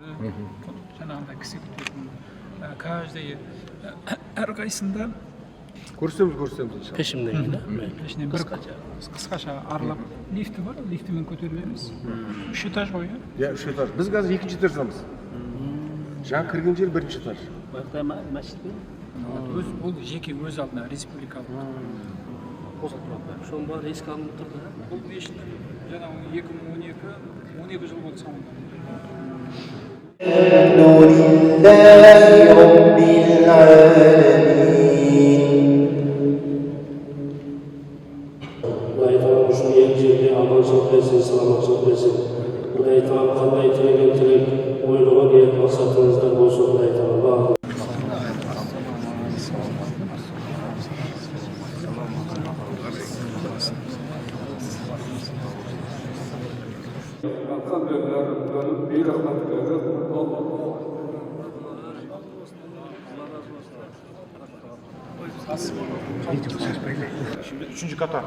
Жанагындай кисе күтетін каждый әрқайсында көрсөмүз иншалла. Пешимден келе. ішінен бір қысқаша аралап лифті бар, лифтімен көтерілеміз. 3 этаж ғой, Я 3 этаж. Біз қазір 2-ші этаждамыз. Жаңа кірген жер 1-ші этаж. Барда мәчит пе? Өз бұл жеке өз алдына республикалық. Шон бар еске алынып тұрды. Бұл мешіт жаңағы 2012 жыл болды соңында. لله رب العالمين Құдай тағала үшін ел жерде аманшылық берсін, саламатшылық берсін. Құдай тағала қандай тілеген тілек, ойлаған ниет мақсатыңызда болсын Құдай тағала. Şimdi 3. kata.